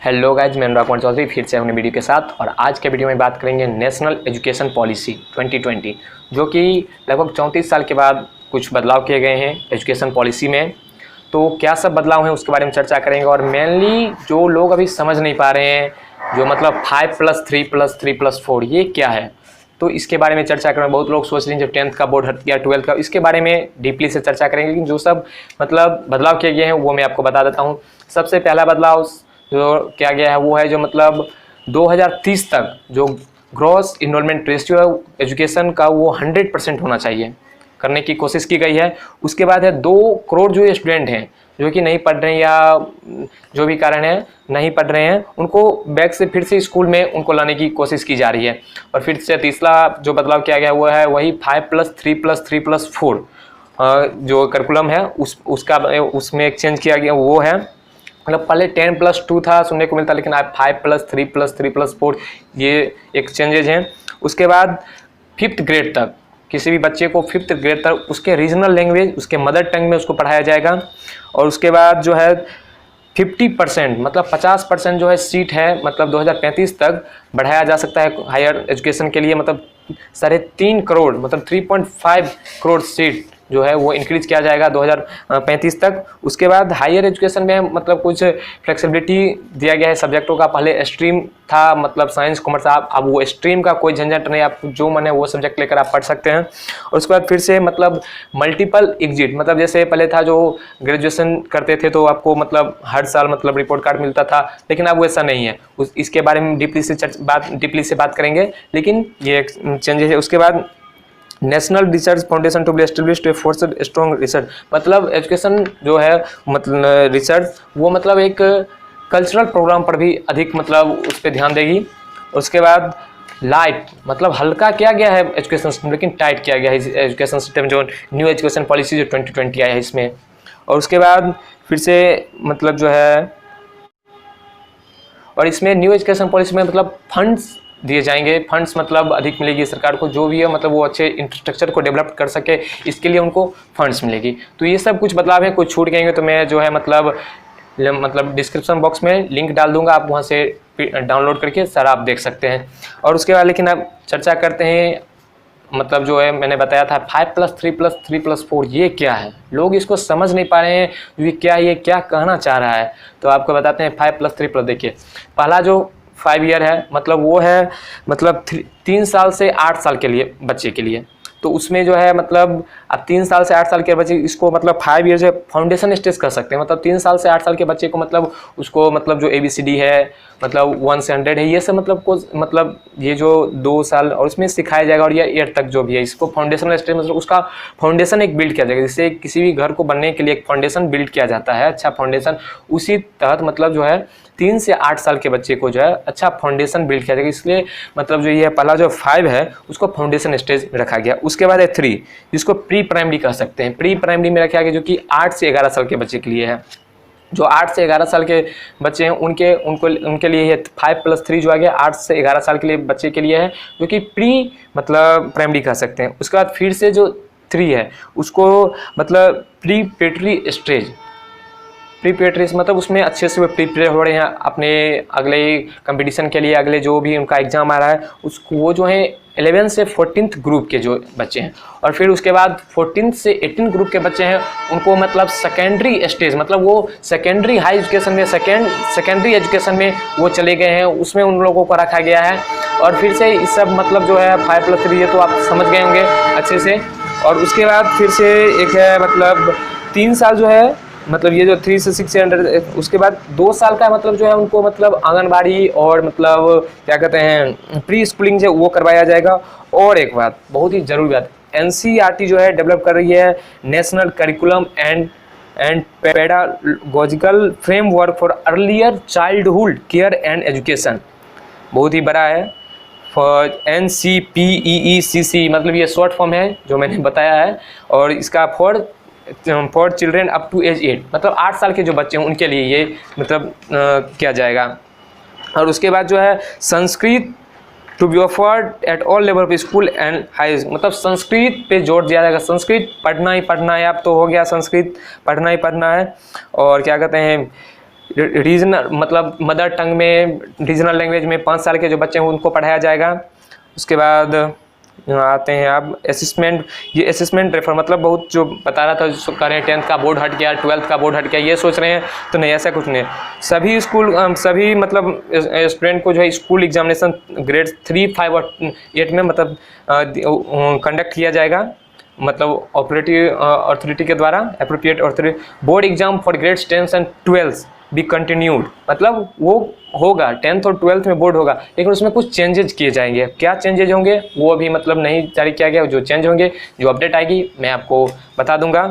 Hello guys, मैं अनुराग कुमार चौधरी फिर से अपने वीडियो के साथ। और आज के वीडियो में बात करेंगे नेशनल एजुकेशन पॉलिसी 2020, जो कि लगभग 34 साल के बाद कुछ बदलाव किए गए हैं एजुकेशन पॉलिसी में। तो क्या सब बदलाव हैं उसके बारे में चर्चा करेंगे। और मेनली जो लोग अभी समझ नहीं पा रहे हैं, जो मतलब 5+3+3+4 ये क्या है, तो इसके बारे में चर्चा करेंगे। बहुत लोग सोच रहे हैं जब 10th का बोर्ड हट गया, 12th का, इसके बारे में डीपली से चर्चा करेंगे। लेकिन जो सब मतलब बदलाव किए गए हैं वो मैं आपको बता देता हूँ। सबसे पहला बदलाव जो किया गया है वो है जो मतलब 2030 तक जो ग्रॉस इनरोलमेंट रेशियो है एजुकेशन का वो 100% होना चाहिए, करने की कोशिश की गई है। उसके बाद है 2 करोड़ जो स्टूडेंट हैं जो कि नहीं पढ़ रहे हैं या जो भी कारण है नहीं पढ़ रहे हैं, उनको बैक से फिर से स्कूल में उनको लाने की कोशिश की जा रही है। और फिर से तीसरा जो बदलाव किया गया वो है वही 5+3+3+4 जो करिकुलम है उसमें एक्सचेंज किया गया वो है। मतलब पहले 10+2 था सुनने को मिलता, लेकिन अब 5+3+3+4 ये एक्सचेंजेज हैं। उसके बाद 5th ग्रेड तक किसी भी बच्चे को 5th ग्रेड तक उसके रीजनल लैंग्वेज उसके मदर टंग में उसको पढ़ाया जाएगा। और उसके बाद जो है 50% मतलब 50% जो है सीट है मतलब 2035 तक बढ़ाया जा सकता है हायर एजुकेशन के लिए। मतलब 3.5 करोड़ मतलब 3.5 करोड़ सीट जो है वो इंक्रीज किया जाएगा 2035 तक। उसके बाद हायर एजुकेशन में मतलब कुछ फ्लेक्सिबिलिटी दिया गया है सब्जेक्टों का। पहले स्ट्रीम था मतलब साइंस कॉमर्स, अब वो स्ट्रीम का कोई झंझट नहीं, आप जो मन है वो सब्जेक्ट लेकर आप पढ़ सकते हैं। और उसके बाद फिर से मतलब मल्टीपल एग्जिट, मतलब जैसे पहले था जो ग्रेजुएशन करते थे तो आपको मतलब हर साल मतलब रिपोर्ट कार्ड मिलता था, लेकिन अब वैसा नहीं है। इसके बारे में डीपली से बात करेंगे, लेकिन ये चेंजेस है। उसके बाद national research foundation to be established to force strong research, मतलब एजुकेशन जो है मतलब रिसर्च वो मतलब एक कल्चरल प्रोग्राम पर भी अधिक मतलब उस पर ध्यान देगी। उसके बाद लाइट मतलब हल्का किया गया है एजुकेशन सिस्टम, लेकिन टाइट किया गया है एजुकेशन सिस्टम जो न्यू एजुकेशन पॉलिसी जो 2020 आया है इसमें। और उसके बाद फिर से मतलब जो है और इसमें न्यू एजुकेशन पॉलिसी में मतलब फंड्स दिए जाएंगे। फंड्स मतलब अधिक मिलेगी सरकार को, जो भी है मतलब वो अच्छे इंफ्रास्ट्रक्चर को डेवलप कर सके इसके लिए उनको फंड्स मिलेगी। तो ये सब कुछ बदलाव है। कुछ छूट गएंगे तो मैं जो है मतलब डिस्क्रिप्शन बॉक्स में लिंक डाल दूंगा, आप वहाँ से डाउनलोड करके सारा आप देख सकते हैं। और उसके बाद लेकिन अब चर्चा करते हैं मतलब जो है मैंने बताया था 5+3+3+4 ये क्या है। लोग इसको समझ नहीं पा रहे हैं ये क्या कहना चाह रहा है। तो आपको बताते हैं 5+3+। देखिए पहला जो 5 ईयर है मतलब वो है मतलब 3 साल से 8 साल के लिए बच्चे के लिए। तो उसमें जो है मतलब अब 3 साल से 8 साल के बच्चे इसको मतलब 5 ईयर से फाउंडेशन स्टेज कर सकते हैं। मतलब 3 साल से 8 साल के बच्चे को मतलब उसको मतलब जो ABCD है मतलब 1 से 100 है ये सब मतलब ये जो 2 साल और उसमें सिखाया जाएगा। और ये 8 तक जो भी है इसको फाउंडेशनल स्टेज मतलब उसका फाउंडेशन एक बिल्ड किया जाएगा। जिससे किसी भी घर को बनने के लिए एक फाउंडेशन बिल्ड किया जाता है, अच्छा फाउंडेशन। उसी तहत मतलब जो है 3 से 8 साल के बच्चे को जो है अच्छा फाउंडेशन बिल्ड किया जाएगा। इसलिए मतलब जो ये पहला जो 5 है उसको फाउंडेशन स्टेज में रखा गया। उसके बाद है 3 जिसको प्री प्राइमरी कह सकते हैं। प्री प्राइमरी में रखा गया जो कि 8 से 11 साल के बच्चे के लिए है। जो 8 से 11 साल के बच्चे हैं उनके लिए ये 5+3 जो आ गया 8 से 11 साल के लिए बच्चे के लिए है, जो कि प्री मतलब प्राइमरी कह सकते हैं। उसके बाद फिर से जो 3 है उसको मतलब प्रीपेटरी स्टेज। प्रीपेटरी मतलब उसमें अच्छे से वो प्रिपेयर हो रहे हैं अपने अगले कंपटीशन के लिए, अगले जो भी उनका एग्जाम आ रहा है उसको। वो जो है 11 से 14th ग्रुप के जो बच्चे हैं। और फिर उसके बाद 14th से 18 ग्रुप के बच्चे हैं उनको मतलब सेकेंडरी स्टेज मतलब वो सेकेंडरी हाई एजुकेशन में सेकेंडरी एजुकेशन में वो चले गए हैं, उसमें उन लोगों को रखा गया है। और फिर से इस सब मतलब जो है 5+3 ये तो आप समझ गए होंगे अच्छे से। और उसके बाद फिर से एक है मतलब 3 साल जो है मतलब ये जो 3 से 6 से अंडर। उसके बाद 2 साल का मतलब जो है उनको मतलब आंगनबाड़ी और मतलब क्या कहते हैं प्री स्कूलिंग जो वो करवाया जाएगा। और एक बात बहुत ही जरूरी बात, NCERT जो है डेवलप कर रही है national curriculum and pedagogical framework for earlier childhood care and education. बहुत ही बड़ा है फॉर NCPEECC मतलब ये शॉर्ट फॉर्म है जो मैंने बताया है। और इसका for children up to age 8 मतलब 8 साल के जो बच्चे हैं उनके लिए ये मतलब किया जाएगा। और उसके बाद जो है Sanskrit to be offered at all level of school and high मतलब संस्कृत पे जोर दिया जाएगा। संस्कृत पढ़ना ही पढ़ना है, अब तो हो गया संस्कृत पढ़ना ही पढ़ना है। और क्या कहते हैं रीजनल मतलब मदर टंग में, रीजनल लैंग्वेज में 5 साल के जो बच्चे हैं उनको पढ़ाया जाएगा। उसके बाद आते हैं आप असेसमेंट। ये असेसमेंट रेफर मतलब बहुत जो बता रहा था, जो कह रहे हैं 10th का बोर्ड हट गया, 12th का बोर्ड हट गया, ये सोच रहे हैं, तो नहीं, ऐसा कुछ नहीं। सभी स्कूल सभी मतलब स्टूडेंट को जो है स्कूल एग्जामिनेशन ग्रेड 3, 5 और 8 में मतलब कंडक्ट किया जाएगा, मतलब ऑपरेटिव अथॉरिटी के द्वारा, appropriate authority. Board exam for grades 10 and 12 be continued, मतलब वो होगा 10th और 12th में बोर्ड होगा, लेकिन उसमें कुछ चेंजेज किए जाएंगे। क्या चेंजेज होंगे वो अभी मतलब नहीं जारी किया गया, जो चेंज होंगे, जो अपडेट आएगी मैं आपको बता दूंगा।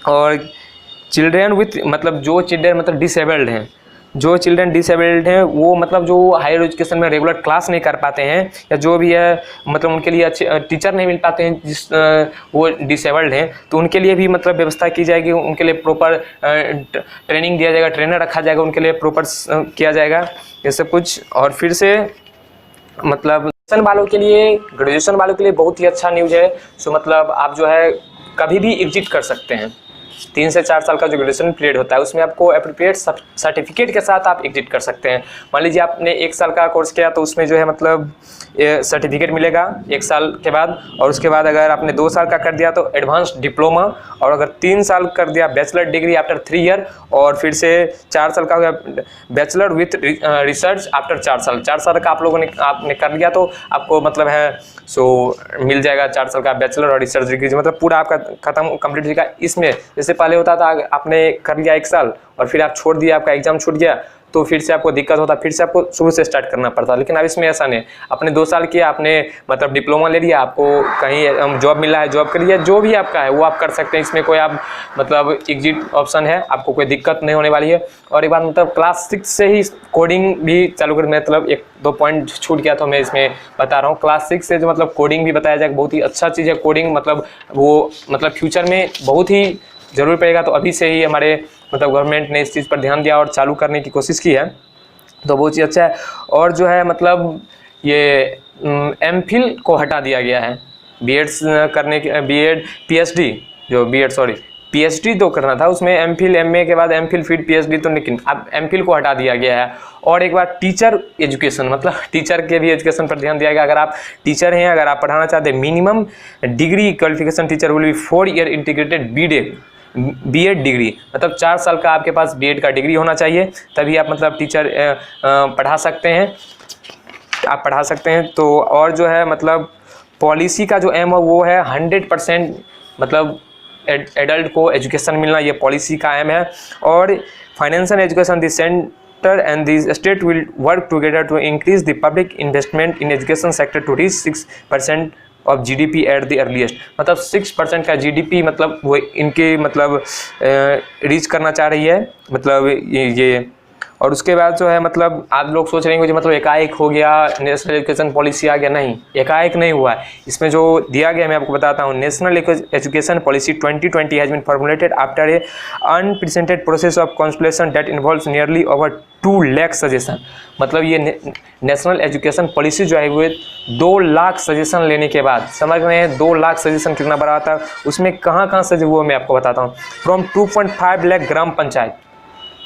और चिल्ड्रेन विथ मतलब जो चिल्ड्रेन मतलब डिसेबल्ड हैं, जो चिल्ड्रेन डिसेबल्ड हैं वो मतलब जो हायर एजुकेशन में रेगुलर क्लास नहीं कर पाते हैं, या जो भी है मतलब उनके लिए अच्छे टीचर नहीं मिल पाते हैं, जिस वो डिसेबल्ड हैं, तो उनके लिए भी मतलब व्यवस्था की जाएगी, उनके लिए प्रॉपर ट्रेनिंग दिया जाएगा, ट्रेनर रखा जाएगा, उनके लिए प्रॉपर किया जाएगा ये सब कुछ। और फिर से मतलब वालों के लिए, ग्रेजुएशन वालों के लिए बहुत ही अच्छा न्यूज़ है। सो मतलब आप जो है कभी भी एग्जिट कर सकते हैं। 3 से 4 साल का जो ग्रेजुएशन पीरियड होता है उसमें आपको एप्रोप्रिएट सर्टिफिकेट के साथ आप एग्जिट कर सकते हैं। मान लीजिए आपने 1 साल का कोर्स किया तो उसमें जो है मतलब सर्टिफिकेट मिलेगा 1 साल के बाद, और उसके बाद अगर आपने 2 साल का कर दिया तो एडवांस डिप्लोमा, और अगर 3 साल कर दिया बैचलर डिग्री आफ्टर 3 ईयर, और फिर से 4 साल का हो गया बैचलर विथ रिसर्च आफ्टर 4 साल। 4 साल का आप लोगों ने आपने कर लिया तो आपको मतलब है सो मिल जाएगा 4 साल का बैचलर और रिसर्च डिग्री, मतलब पूरा आपका खत्म कंप्लीट होगा। इसमें जैसे पहले होता था आपने कर लिया 1 साल और फिर आप छोड़ दिया, आपका एग्जाम छूट गया तो फिर से आपको दिक्कत होता, फिर से आपको शुरू से स्टार्ट करना पड़ता। लेकिन अब इसमें ऐसा नहीं, आपने 2 साल किया, आपने मतलब डिप्लोमा ले लिया, आपको कहीं जॉब मिला है, जॉब कर लिया, जो भी आपका है वो आप कर सकते हैं। इसमें कोई आप मतलब एग्जिट ऑप्शन है, आपको कोई दिक्कत नहीं होने वाली है। और एक बार मतलब क्लास 6 से ही कोडिंग भी चालू कर, मतलब 1-2 पॉइंट छूट गया तो मैं इसमें बता रहा हूँ। क्लास 6 से जो मतलब कोडिंग भी बताया जाएगा, बहुत ही अच्छा चीज़ है कोडिंग, मतलब वो मतलब फ्यूचर में बहुत ही ज़रूर पड़ेगा। तो अभी से ही हमारे मतलब गवर्नमेंट ने इस चीज़ पर ध्यान दिया और चालू करने की कोशिश की है, तो बहुत ही अच्छा है। और जो है मतलब ये एमफिल को हटा दिया गया है, बीएड्स करने के, बीएड पीएचडी, जो बीएड सॉरी पीएचडी तो करना था, उसमें एमफिल एमए के बाद एमफिल फिर पीएचडी, तो लेकिन अब एमफिल को हटा दिया गया है। और एक बार टीचर एजुकेशन, मतलब टीचर के भी एजुकेशन पर ध्यान दिया गया। अगर आप टीचर हैं, अगर आप पढ़ाना चाहते हैं, minimum degree qualification teacher will be 4 year integrated B Ed degree, मतलब 4 साल का आपके पास बीएड का डिग्री होना चाहिए, तभी आप मतलब टीचर पढ़ा सकते हैं, आप पढ़ा सकते हैं। तो और जो है मतलब पॉलिसी का जो एम है वो है 100% मतलब एडल्ट को एजुकेशन मिलना, ये पॉलिसी का एम है। और financial education the centre and the state will work together to increase the public investment in education sector to reach 6% of GDP at the earliest, मतलब 6% का जीडीपी मतलब वो इनके मतलब रीच करना चाह रही है, मतलब ये। और उसके बाद जो है मतलब आप लोग सोच रहे होंगे मतलब एकाएक हो गया नेशनल एजुकेशन पॉलिसी आ गया, नहीं, एकाएक नहीं हुआ है। इसमें जो दिया गया मैं आपको बताता हूँ, national education policy 2020 has been formulated after a unprecedented process of consultation that involves nearly over 2 lakh suggestion, मतलब ये नेशनल एजुकेशन पॉलिसी जो है वो 2 लाख सजेशन लेने के बाद, समझ रहे हैं 2 लाख सजेशन कितना बड़ा आता है, उसमें कहाँ कहाँ से वो मैं आपको बताता हूँ। From 2.5 lakh gram panchayat,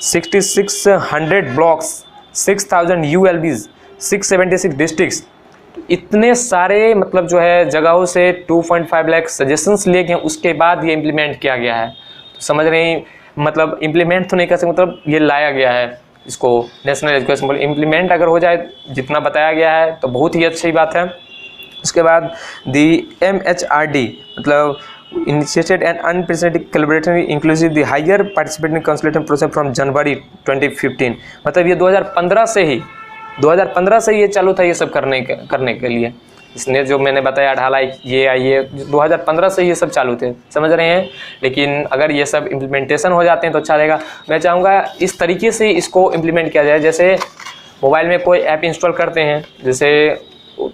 6600 blocks, 6000 ULBs, 676 districts, इतने सारे मतलब जो है जगहों से 2.5 लाख सजेशंस लिए गए, उसके बाद ये इम्प्लीमेंट किया गया है। तो समझ रहे हैं मतलब इम्प्लीमेंट तो नहीं कर सकते, मतलब ये लाया गया है इसको नेशनल एजुकेशन पॉलिसी। इम्प्लीमेंट अगर हो जाए जितना बताया गया है तो बहुत ही अच्छी बात है। उसके बाद दी MHRD मतलब initiated an unprecedented collaborative inclusive the higher participating consultation process from January 2015, मतलब ये 2015 से ही ये चालू था ये सब करने के लिए। इसने जो मैंने बताया ढालाई ये 2015 से ये सब चालू थे, समझ रहे हैं। लेकिन अगर ये सब इम्प्लीमेंटेशन हो जाते हैं तो अच्छा रहेगा। मैं चाहूँगा इस तरीके से इसको इम्प्लीमेंट किया जाए, जैसे मोबाइल में कोई ऐप इंस्टॉल करते हैं जैसे,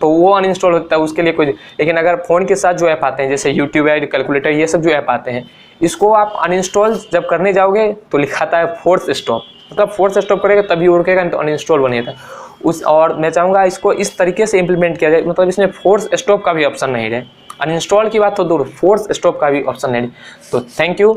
तो वो अनइंस्टॉल होता है उसके लिए कोई, लेकिन अगर फ़ोन के साथ जो ऐप आते हैं जैसे यूट्यूब है, कैलकुलेटर, ये सब जो ऐप आते हैं, इसको आप अनइंस्टॉल जब करने जाओगे तो लिखाता है फोर्स स्टॉप, मतलब फोर्स स्टॉप करेगा तभी उड़केगा, नहीं तो अनइंस्टॉल बनेगा उस। और मैं चाहूँगा इसको इस तरीके से इम्प्लीमेंट किया जाए, मतलब इसमें फोर्स स्टॉप का भी ऑप्शन नहीं रहे, अनइंस्टॉल की बात तो दूर, फोर्स स्टॉप का भी ऑप्शन नहीं रहे। तो थैंक यू।